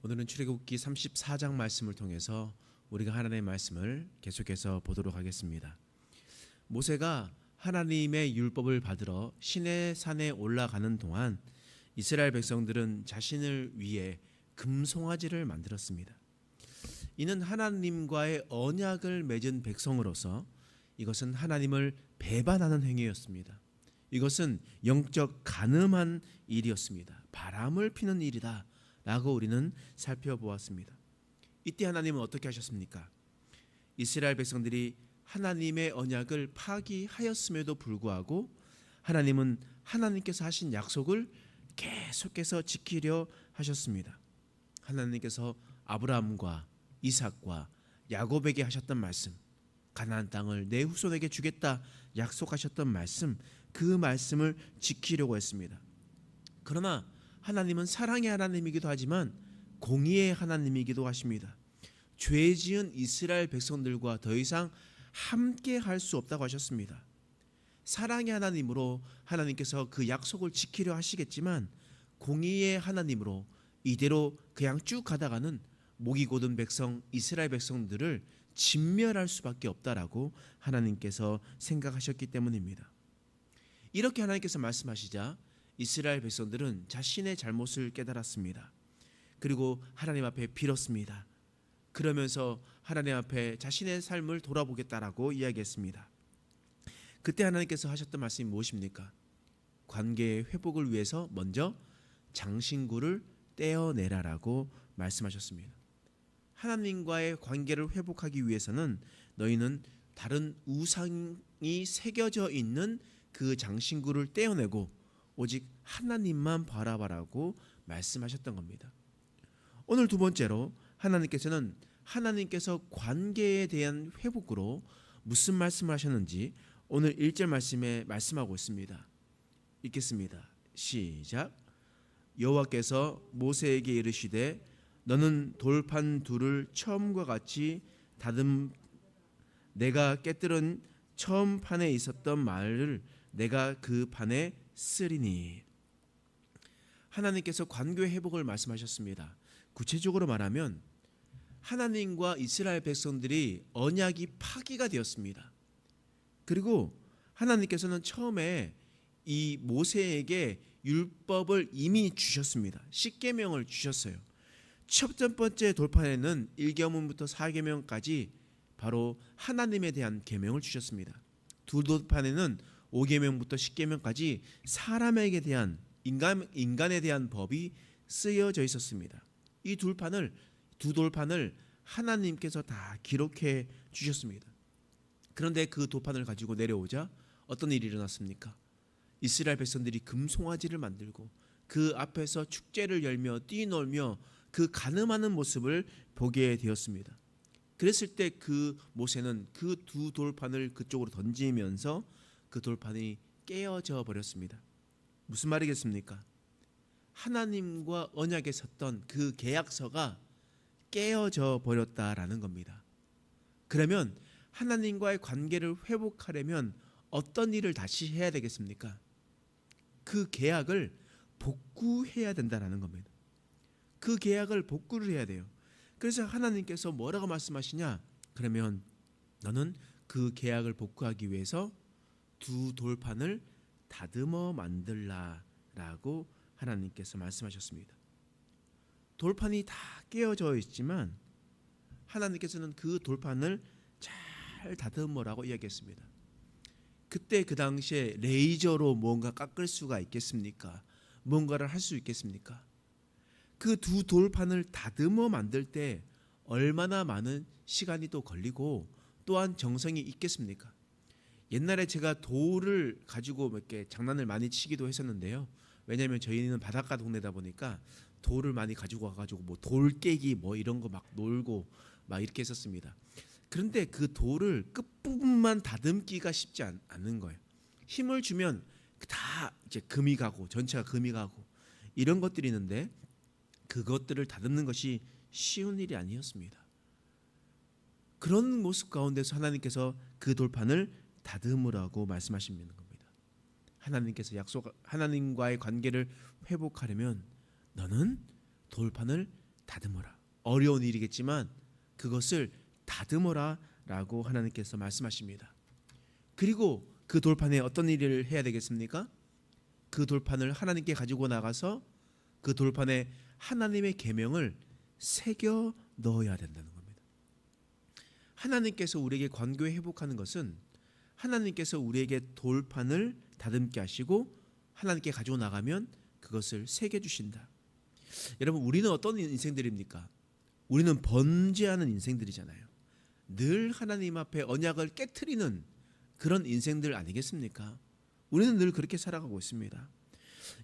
오늘은 출애굽기 34장 말씀을 통해서 우리가 하나님의 말씀을 계속해서 보도록 하겠습니다. 모세가 하나님의 율법을 받으러 시내 산에 올라가는 동안 이스라엘 백성들은 자신을 위해 금송아지를 만들었습니다. 이는 하나님과의 언약을 맺은 백성으로서 이것은 하나님을 배반하는 행위였습니다. 이것은 영적 간음한 일이었습니다. 바람을 피는 일이다 라고 우리는 살펴보았습니다. 이때 하나님은 어떻게 하셨습니까? 이스라엘 백성들이 하나님의 언약을 파기하였음에도 불구하고 하나님은 하나님께서 하신 약속을 계속해서 지키려 하셨습니다. 하나님께서 아브라함과 이삭과 야곱에게 하셨던 말씀, 가나안 땅을 내 후손에게 주겠다 약속하셨던 말씀, 그 말씀을 지키려고 했습니다. 그러나 하나님은 사랑의 하나님이기도 하지만 공의의 하나님이기도 하십니다. 죄 지은 이스라엘 백성들과 더 이상 함께 할 수 없다고 하셨습니다. 사랑의 하나님으로 하나님께서 그 약속을 지키려 하시겠지만 공의의 하나님으로 이대로 그냥 쭉 가다가는 목이 곧은 백성 이스라엘 백성들을 진멸할 수밖에 없다라고 하나님께서 생각하셨기 때문입니다. 이렇게 하나님께서 말씀하시자 이스라엘 백성들은 자신의 잘못을 깨달았습니다. 그리고 하나님 앞에 빌었습니다. 그러면서 하나님 앞에 자신의 삶을 돌아보겠다라고 이야기했습니다. 그때 하나님께서 하셨던 말씀이 무엇입니까? 관계의 회복을 위해서 먼저 장신구를 떼어내라라고 말씀하셨습니다. 하나님과의 관계를 회복하기 위해서는 너희는 다른 우상이 새겨져 있는 그 장신구를 떼어내고 오직 하나님만 바라봐라고 말씀하셨던 겁니다. 오늘 두 번째로 하나님께서는 하나님께서 관계에 대한 회복으로 무슨 말씀을 하셨는지 오늘 1절 말씀에 말씀하고 있습니다. 읽겠습니다. 시작. 여호와께서 모세에게 이르시되 너는 돌판 둘을 처음과 같이 다듬 내가 깨뜨린 처음 판에 있었던 말을 내가 그 판에 쓰리니. 하나님께서 관계 회복을 말씀하셨습니다. 구체적으로 말하면 하나님과 이스라엘 백성들이 언약이 파기가 되었습니다. 그리고 하나님께서는 처음에 이 모세에게 율법을 이미 주셨습니다. 십계명을 주셨어요. 첫 번째 돌판에는 1계명부터 4계명까지 바로 하나님에 대한 계명을 주셨습니다. 두 돌판에는 5계명부터 10계명까지 사람에게 대한 인간에 대한 법이 쓰여져 있었습니다. 이 두 돌판을 하나님께서 다 기록해 주셨습니다. 그런데 그 돌판을 가지고 내려오자 어떤 일이 일어났습니까? 이스라엘 백성들이 금송아지를 만들고 그 앞에서 축제를 열며 뛰놀며 그 간음하는 모습을 보게 되었습니다. 그랬을 때 그 모세는 그 두 돌판을 그쪽으로 던지면서 그 돌판이 깨어져 버렸습니다. 무슨 말이겠습니까? 하나님과 언약에 섰던 그 계약서가 깨어져 버렸다라는 겁니다. 그러면 하나님과의 관계를 회복하려면 어떤 일을 다시 해야 되겠습니까? 그 계약을 복구해야 된다라는 겁니다. 그 계약을 복구를 해야 돼요. 그래서 하나님께서 뭐라고 말씀하시냐? 그러면 너는 그 계약을 복구하기 위해서 두 돌판을 다듬어 만들라라고 하나님께서 말씀하셨습니다. 돌판이 다 깨어져 있지만 하나님께서는 그 돌판을 잘 다듬으라고 이야기했습니다. 그때 그 당시에 레이저로 뭔가 깎을 수가 있겠습니까? 뭔가를 할 수 있겠습니까? 그 두 돌판을 다듬어 만들 때 얼마나 많은 시간이 또 걸리고 또한 정성이 있겠습니까? 옛날에 제가 돌을 가지고 이렇게 장난을 많이 치기도 했었는데요. 왜냐하면 저희는 바닷가 동네다 보니까 돌을 많이 가지고 와가지고 뭐 돌깨기 뭐 이런 거 막 놀고 막 이렇게 했었습니다. 그런데 그 돌을 끝부분만 다듬기가 쉽지 않은 거예요. 힘을 주면 다 이제 금이 가고 전체가 금이 가고 이런 것들이 있는데 그것들을 다듬는 것이 쉬운 일이 아니었습니다. 그런 모습 가운데서 하나님께서 그 돌판을 다듬으라고 말씀하시는 겁니다. 하나님께서 하나님과의 관계를 회복하려면 너는 돌판을 다듬어라. 어려운 일이겠지만 그것을 다듬어라 라고 하나님께서 말씀하십니다. 그리고 그 돌판에 어떤 일을 해야 되겠습니까? 그 돌판을 하나님께 가지고 나가서 그 돌판에 하나님의 계명을 새겨 넣어야 된다는 겁니다. 하나님께서 우리에게 관계 회복하는 것은 하나님께서 우리에게 돌판을 다듬게 하시고 하나님께 가지고 나가면 그것을 새겨 주신다. 여러분, 우리는 어떤 인생들입니까? 우리는 번제하는 인생들이잖아요. 늘 하나님 앞에 언약을 깨트리는 그런 인생들 아니겠습니까? 우리는 늘 그렇게 살아가고 있습니다.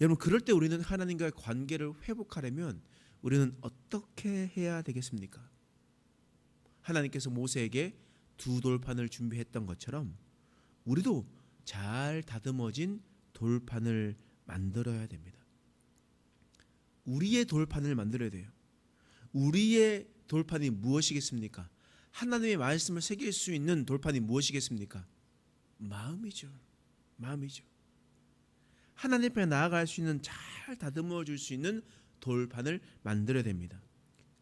여러분, 그럴 때 우리는 하나님과의 관계를 회복하려면 우리는 어떻게 해야 되겠습니까? 하나님께서 모세에게 두 돌판을 준비했던 것처럼 우리도 잘 다듬어진 돌판을 만들어야 됩니다. 우리의 돌판을 만들어야 돼요. 우리의 돌판이 무엇이겠습니까? 하나님의 말씀을 새길 수 있는 돌판이 무엇이겠습니까? 마음이죠. 마음이죠. 하나님 앞에 나아갈 수 있는, 잘 다듬어 줄 수 있는 돌판을 만들어야 됩니다.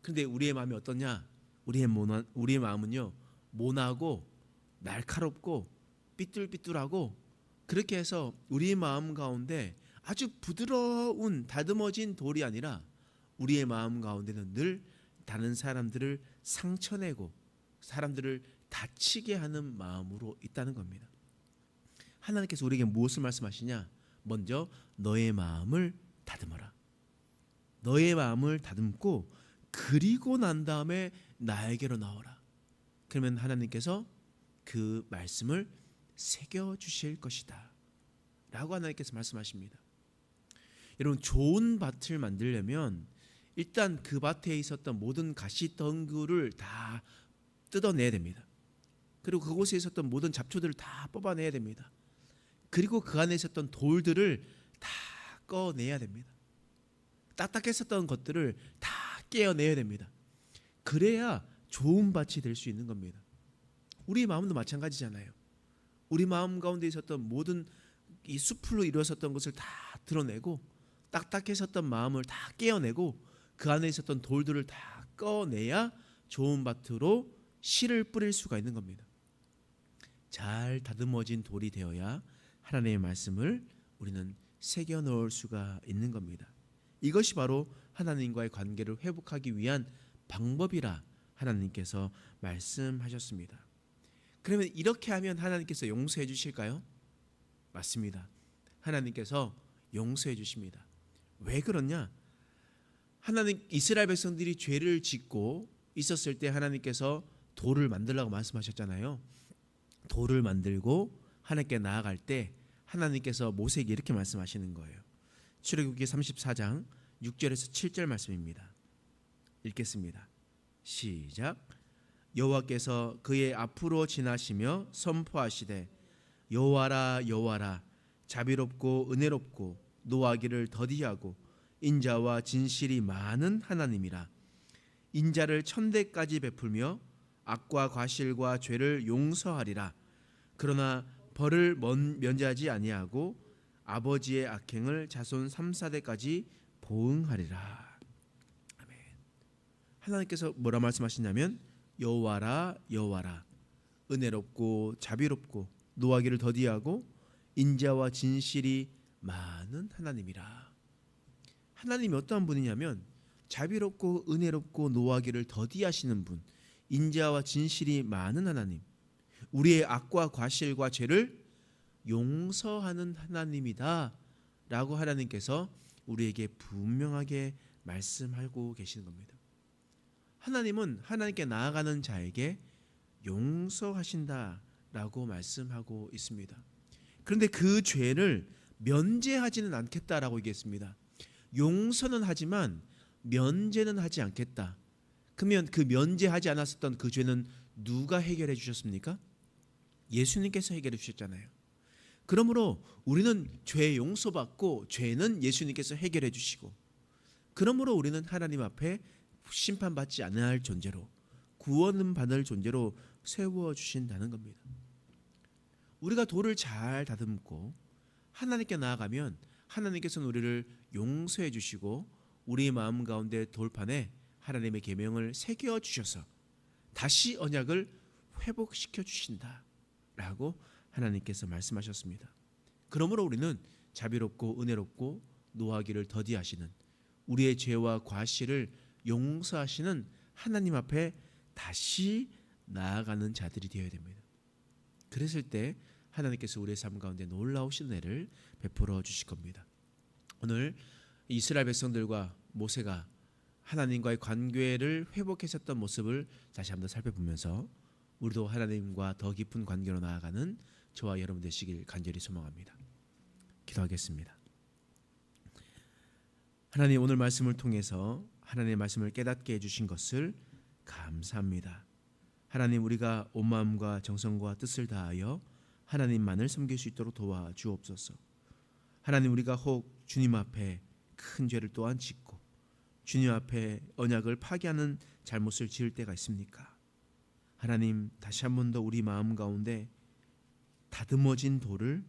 그런데 우리의 마음이 어떠냐? 우리의 마음은요, 모나고 날카롭고 삐뚤삐뚤하고, 그렇게 해서 우리의 마음 가운데 아주 부드러운 다듬어진 돌이 아니라 우리의 마음 가운데는 늘 다른 사람들을 상처내고 사람들을 다치게 하는 마음으로 있다는 겁니다. 하나님께서 우리에게 무엇을 말씀하시냐? 먼저 너의 마음을 다듬어라. 너의 마음을 다듬고 그리고 난 다음에 나에게로 나오라. 그러면 하나님께서 그 말씀을 새겨 주실 것이다 라고 하나님께서 말씀하십니다. 여러분, 좋은 밭을 만들려면 일단 그 밭에 있었던 모든 가시덩굴을 다 뜯어내야 됩니다. 그리고 그곳에 있었던 모든 잡초들을 다 뽑아내야 됩니다. 그리고 그 안에 있었던 돌들을 다 꺼내야 됩니다. 딱딱했었던 것들을 다 깨어내야 됩니다. 그래야 좋은 밭이 될 수 있는 겁니다. 우리 마음도 마찬가지잖아요. 우리 마음 가운데 있었던 모든 이 숲으로 이루어졌던 것을 다 드러내고 딱딱했었던 마음을 다 깨어내고 그 안에 있었던 돌들을 다 꺼내야 좋은 밭으로 씨를 뿌릴 수가 있는 겁니다. 잘 다듬어진 돌이 되어야 하나님의 말씀을 우리는 새겨 넣을 수가 있는 겁니다. 이것이 바로 하나님과의 관계를 회복하기 위한 방법이라 하나님께서 말씀하셨습니다. 그러면 이렇게 하면 하나님께서 용서해 주실까요? 맞습니다. 하나님께서 용서해 주십니다. 왜 그러냐? 하나님, 이스라엘 백성들이 죄를 짓고 있었을 때 하나님께서 돌을 만들라고 말씀하셨잖아요. 돌을 만들고 하나님께 나아갈 때 하나님께서 모세에게 이렇게 말씀하시는 거예요. 출애굽기 34장 6절에서 7절 말씀입니다. 읽겠습니다. 시작. 여호와께서 그의 앞으로 지나시며 선포하시되 여호와라 여호와라 자비롭고 은혜롭고 노하기를 더디하고 인자와 진실이 많은 하나님이라. 인자를 천대까지 베풀며 악과 과실과 죄를 용서하리라. 그러나 벌을 면제하지 아니하고 아버지의 악행을 자손 3, 4대까지 보응하리라. 아멘. 하나님께서 뭐라 말씀하시냐면 여호와라 여호와라 은혜롭고 자비롭고 노하기를 더디하고 인자와 진실이 많은 하나님이라. 하나님이 어떠한 분이냐면 자비롭고 은혜롭고 노하기를 더디하시는 분, 인자와 진실이 많은 하나님, 우리의 악과 과실과 죄를 용서하는 하나님이다 라고 하나님께서 우리에게 분명하게 말씀하고 계시는 겁니다. 하나님은 하나님께 나아가는 자에게 용서하신다 라고 말씀하고 있습니다. 그런데 그 죄를 면제하지는 않겠다라고 얘기했습니다. 용서는 하지만 면제는 하지 않겠다. 그러면 그 면제하지 않았었던 그 죄는 누가 해결해 주셨습니까? 예수님께서 해결해 주셨잖아요. 그러므로 우리는 죄 용서받고 죄는 예수님께서 해결해 주시고, 그러므로 우리는 하나님 앞에 심판받지 않아야 할 존재로, 구원은 받을 존재로 세워주신다는 겁니다. 우리가 돌을 잘 다듬고 하나님께 나아가면 하나님께서는 우리를 용서해 주시고 우리의 마음 가운데 돌판에 하나님의 계명을 새겨 주셔서 다시 언약을 회복시켜 주신다라고 하나님께서 말씀하셨습니다. 그러므로 우리는 자비롭고 은혜롭고 노하기를 더디하시는 우리의 죄와 과실을 용서하시는 하나님 앞에 다시 나아가는 자들이 되어야 됩니다. 그랬을 때 하나님께서 우리의 삶 가운데 놀라우신 은혜를 베풀어 주실 겁니다. 오늘 이스라엘 백성들과 모세가 하나님과의 관계를 회복했었던 모습을 다시 한번 살펴보면서 우리도 하나님과 더 깊은 관계로 나아가는 저와 여러분 되시길 간절히 소망합니다. 기도하겠습니다. 하나님, 오늘 말씀을 통해서 하나님의 말씀을 깨닫게 해주신 것을 감사합니다. 하나님, 우리가 온 마음과 정성과 뜻을 다하여 하나님만을 섬길 수 있도록 도와주옵소서. 하나님, 우리가 혹 주님 앞에 큰 죄를 또한 짓고 주님 앞에 언약을 파기하는 잘못을 지을 때가 있습니까? 하나님, 다시 한 번 더 우리 마음 가운데 다듬어진 돌을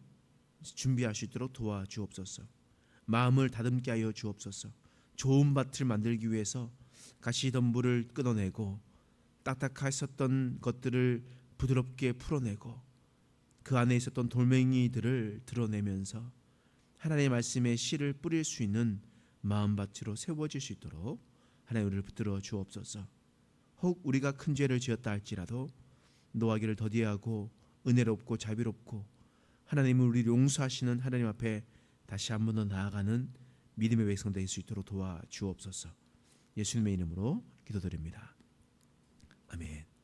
준비할 수 있도록 도와주옵소서. 마음을 다듬게 하여 주옵소서. 좋은 밭을 만들기 위해서 가시덤불을 끊어내고 딱딱했었던 것들을 부드럽게 풀어내고 그 안에 있었던 돌멩이들을 드러내면서 하나님의 말씀에 씨를 뿌릴 수 있는 마음밭으로 세워질 수 있도록 하나님 우리를 붙들어 주옵소서. 혹 우리가 큰 죄를 지었다 할지라도 노하기를 더디하고 은혜롭고 자비롭고 하나님을 우리를 용서하시는 하나님 앞에 다시 한 번 더 나아가는 믿음의 백성 될 수 있도록 도와주옵소서. 예수님의 이름으로 기도드립니다. 아멘.